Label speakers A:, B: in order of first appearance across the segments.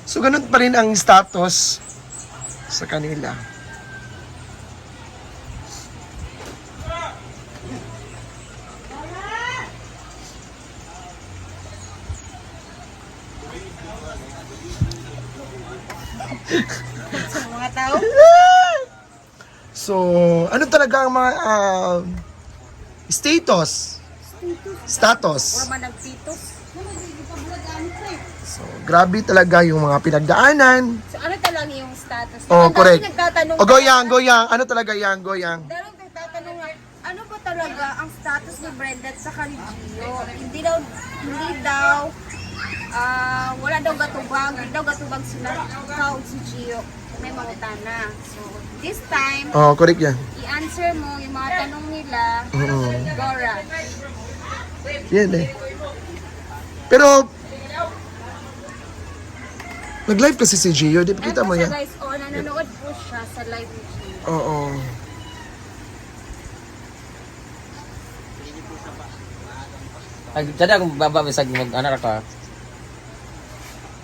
A: So, ganun pa rin ang status sa kanila.
B: Sa mga tao?
A: So, ano talaga ang mga status?
B: Wala man nagtitos.
A: So, grabe talaga yung mga pinagdaanan.
B: So ano talaga yung status?
A: Oh,
B: Ang dami
A: correct.
B: nagtatanong.
A: O, goyang. Ano talaga yan, goyang?
B: Darang nagtatanong nga, ano ba talaga ang status ni Brenda at saka ni Gio? Hindi daw, wala daw gatubag, hindi daw gatubag sila kaog si Gio. May mga tana. So, this time,
A: Oh, correct yan.
B: i-answer mo yung mga tanong nila, Dora.
A: Yan eh. Pero, nag-live kasi si Gio, di pa kita mo
B: Eto siya,
A: yan?
B: guys, nanonood po siya sa live ni Gio.
A: Oo.
C: Tadi aku baba bisa mag-anak ka.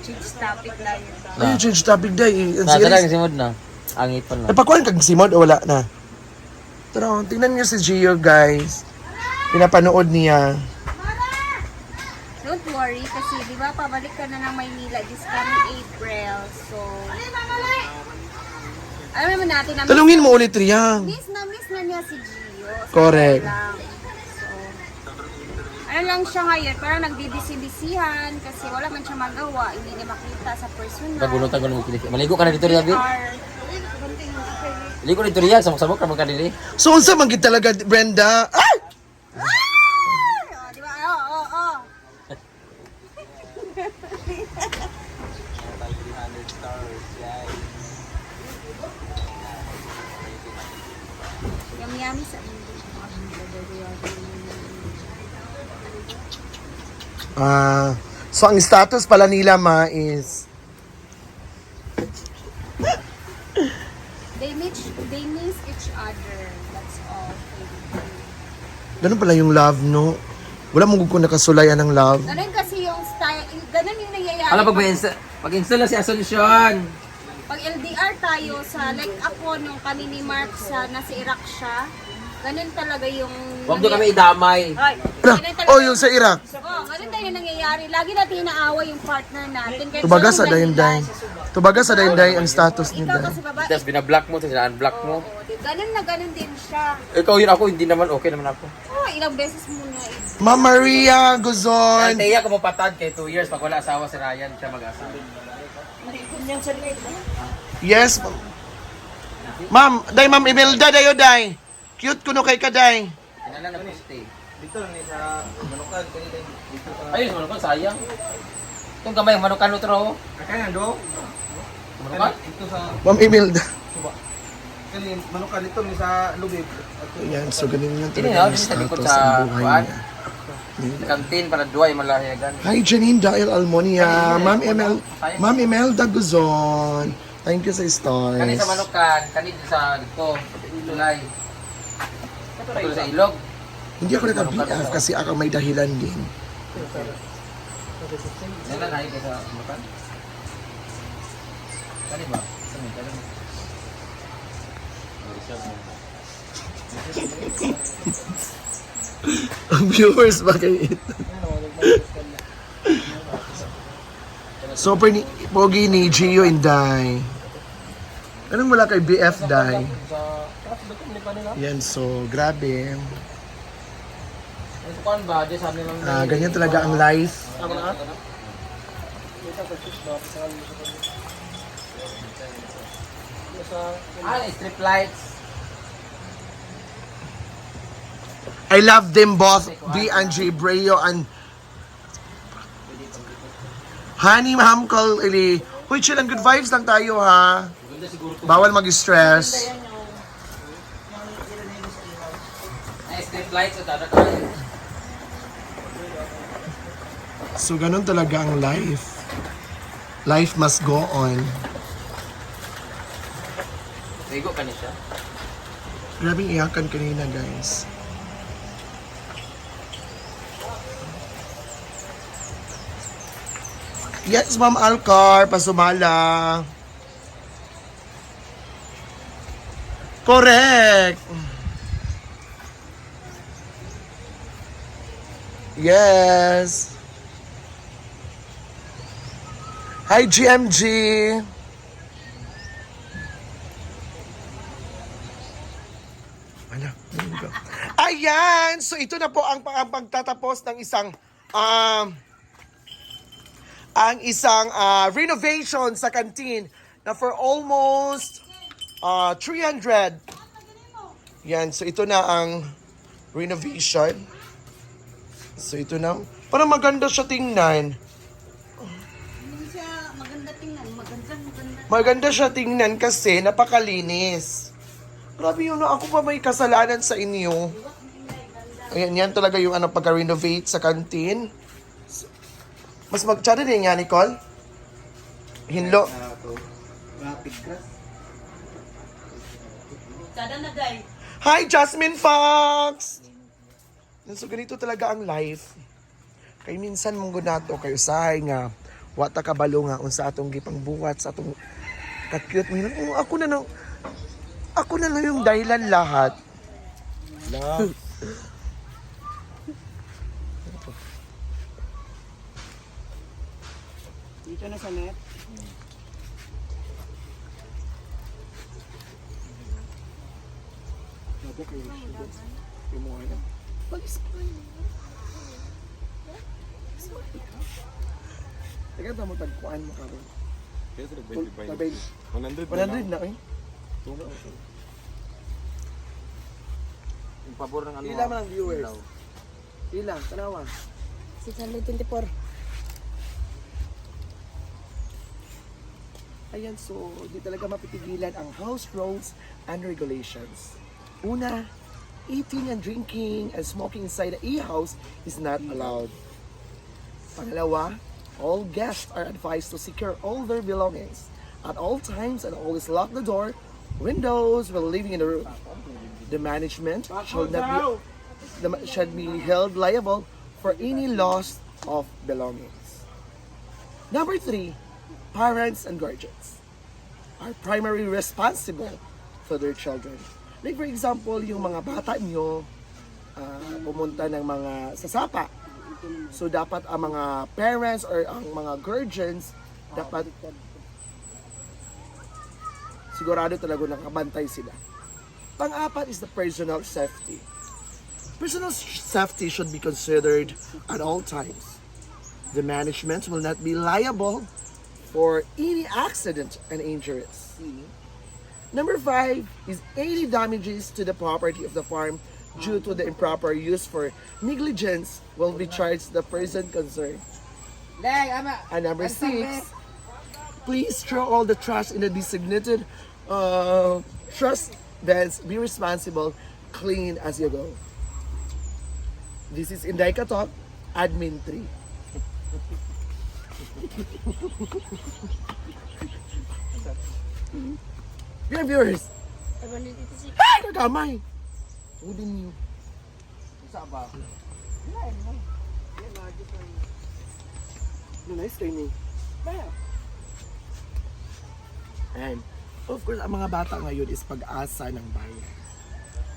B: Change topic lang yun.
A: Ayun, change topic day. Ang
C: Tadi
A: series.
C: ang simod na. Ang ipon na.
A: Napakuhan kang simod o wala na? Pero, tingnan niyo si Gio, guys. Pinapanood niya.
B: Don't worry kasi di ba pabalik ka na ng Maynila this coming April. So, alam naman natin na
A: Talungin mo ulit, Riyang.
B: miss na niya si Gio. So,
A: Correct.
B: lang. So, ano lang siya ngayon, parang nagbibisi-bisihan kasi wala man siya magawa, hindi niya makita sa personal.
C: Tagunutan ko mo kini. Maligo ka na dito Riya, Bi. Ligo dito Riya, sabok-sabok ka man ka dili.
A: So, unsa man gid talaga, Brenda? Ay!
B: Oh, di ba? Oo. Yummy sa
A: So ang status pala nila is
B: they miss each other. That's all.
A: ganun pala yung love, no? Wala mong ko nakasulayan ng love.
B: Ganun kasi yung style, ganun yung nangyayari.
C: Ala pag-install na si Asuncion.
B: Pag LDR tayo sa, like ako nung kami ni Mark sa nasa Iraq siya, ganun talaga yung...
C: Huwag doon kami idamay.
B: Ay, ganun talaga
A: Oh, yung sa Iraq.
B: ganun tayo yung nangyayari. Lagi natin inaaway yung partner natin. Kahit
A: Tubaga sa
B: saan yung
A: dahinday. Tubaga sa dahinday ang status
B: Ikaw
A: nila.
B: kasi babae.
C: Tapos binablock mo, tapos na-unblock mo.
B: Ganun na ganun din siya.
C: Ikaw yun ako, hindi naman okay naman ako.
B: Ilang beses mo na
A: Ma'am Maria
C: Ang
A: Guzon.
C: Teya ko mapatad kay 2 years pag wala asawa si Ryan, siya mag-asawa.
A: Yes. Ma'am, day Ma'am Imelda dayo day. Cute kuno kay kaday.
C: Kailangan na poste. Dito ni sa manukan kanina dito. Ayun, manukan sayang. Itong gamay manukan utro.
D: Kaya do,
C: Manukan?
D: ito sa
A: Ma'am Imelda.
D: kani manukan dito ni sa lubid.
A: Ayan, so ganun yung
C: Hindi
A: talaga
C: na,
A: yung
C: hindi sa likod
A: status
C: sa
A: ng buhay
C: kuan.
A: niya.
C: Kantin para duwa yung malayagan.
A: Hi Janine Dail Almonia. Ma'am Imelda Guzon. Thank you sa
C: Kani
A: stars.
C: sa manukan, kani sa dito, tulay. Ito sa ilog.
A: Hindi ako nag-BF kasi ako may dahilan din.
C: Nila na sa manukan. Kani ba? Kani kani.
A: Ang viewers ba kayo ito? Super ni pogi ni Gio Inday. Anong wala kay BF Day? Yan, so grabe.
C: Ang kuan ba, di sa nila.
A: Ganyan talaga ang life.
C: Strip lights.
A: I love them both, B and J Breo and Honey Ma'am Call Ili. Huy, chill and good vibes lang tayo ha. Bawal mag-stress.
C: Strip lights at ada kayo.
A: So ganun talaga ang life. Life must go on.
C: Ligo ka niya siya.
A: Grabing iyakan kanina, guys. Yes, Ma'am Alcar, pasumala. Correct. Yes. Hi, GMG. Ano? Ayan! So ito na po ang pagtatapos ng isang renovation sa canteen na for almost 300. Yan, so ito na ang renovation. So ito na. Parang maganda siya tingnan.
B: Hindi siya maganda tingnan. Maganda.
A: Maganda siya tingnan kasi napakalinis. Grabe yun, no? Ako pa may kasalanan sa inyo. Ayan, yan talaga yung pagka-renovate sa canteen. Mas magtsada din yan, Nicole? Hinlo.
D: Rapid grass.
B: Sada na, guys.
A: Hi, Jasmine Fox! So, ganito talaga ang life. Kay minsan mong gunato kayo sahay nga wata kabalo nga unsa atong gipang buhat sa atong ka-cute mo. Ako na lang yung dahilan lahat. Love.
D: Dito na sa net.
A: Teka, tamo tagpuan mo ka rin.
E: Kaya sila
A: 100
E: 100
A: na eh.
C: Yung pabor ng ano.
A: Ila man ang viewers. Ila, tanawa.
B: 624.
A: Ayan, so di talaga mapitigilan ang house rules and regulations. Una, eating and drinking and smoking inside the e-house is not allowed. Pangalawa, all guests are advised to secure all their belongings at all times and always lock the door, windows while living in the room. The management should be held liable for any loss of belongings. Number 3, parents and guardians are primarily responsible for their children. Like for example, yung mga bata nyo pumunta ng mga sasapa. So dapat ang mga parents or ang mga guardians dapat sigurado talaga nakabantay sila. Pang-apat is the personal safety. Personal safety should be considered at all times. The management will not be liable for any accident and injuries. Number 5 is any damages to the property of the farm due to the improper use for negligence will be charged the person concerned. And number 6, please throw all the trash in the designated trash bins. Be responsible, clean as you go. This is Inday Katok, Admin 3. Dear viewers, ay, kagamay. Udin niyo.
D: Sa ba?
A: Nice training. And of course, ang mga bata ngayon is pag-asa ng bayan.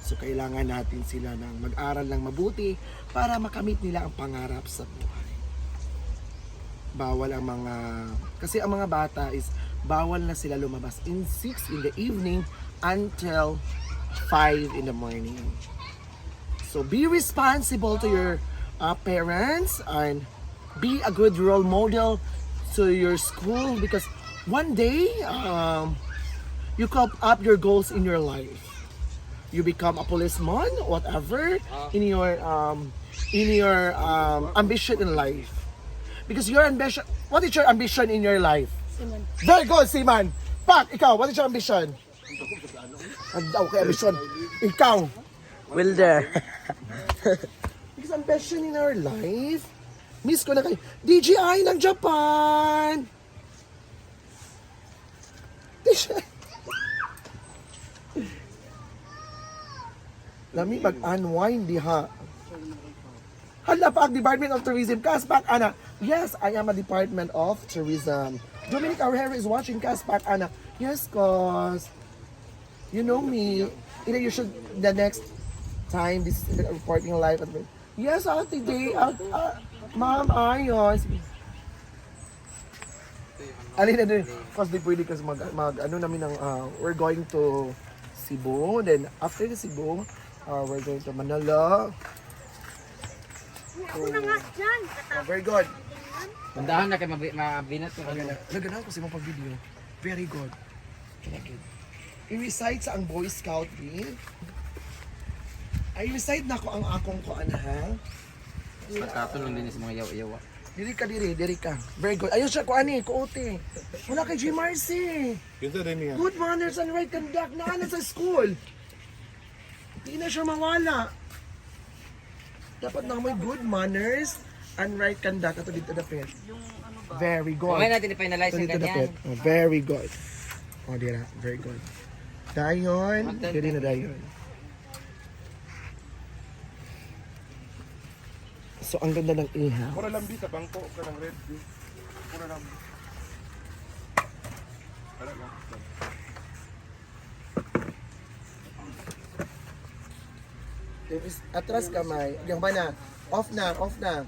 A: So kailangan natin sila ng mag-aral ng mabuti para makamit nila ang pangarap sa buhay. Bawal ang mga, kasi ang mga bata is bawal na sila lumabas in 6 in the evening until 5 in the morning. So be responsible to your parents and be a good role model to your school because one day you come up your goals in your life. You become a policeman, whatever, in your ambition in life. Because your ambition, what is your ambition in your life?
B: Simon.
A: Very good, Siman. Pak, ikaw, what is your ambition? Okay, ambition. Ikaw.
C: Wilder.
A: Because ambition in our life, miss ko na kayo. DJI ng Japan! DJI. Lami mag-unwind diha. Hala pa ang Department of Tourism. Kaspak, Ana. Yes, I am a Department of Tourism. Dominic Arrero is watching Kaspak, Ana. Yes, cause you know me. You should, the next time, this is reporting live. Yes, Ate Day. Ma'am, ayos. Alin na din. Cause di pwede kasi ano namin ng, we're going to Cebu. Then, after the Cebu, we're going to Manila.
B: Ako na nga dyan.
A: Very good.
C: Mandahan na kay mabinat ko ano.
A: Naganaw ko sa mga pag-video. Very good. I-recite sa ang Boy Scout eh. I-recite na ko ang akong kuan ha.
C: Pagkatulong din sa mga yawa-yawa.
A: Diri ka. Very good. Ayun siya kuan eh, kuote. Wala kay G. Marcy.
D: Kinsa din niya.
A: Good manners and right conduct na sa school. Hindi na siya mawala. Dapat na may good manners and right conduct. Ito dito dapit. Very good.
C: Kumay natin i-finalize
A: Ito
C: yung
A: dito
C: ganyan.
A: dapit. Oh, very good. Oh, dira. Very good. Dayon. Diri na dayon. So, ang ganda ng iha.
D: Pura lambi sa bangko ka ng red view. Pura lambi. Wala lang.
A: Atras kamay. Yung ba na? Off na, off na.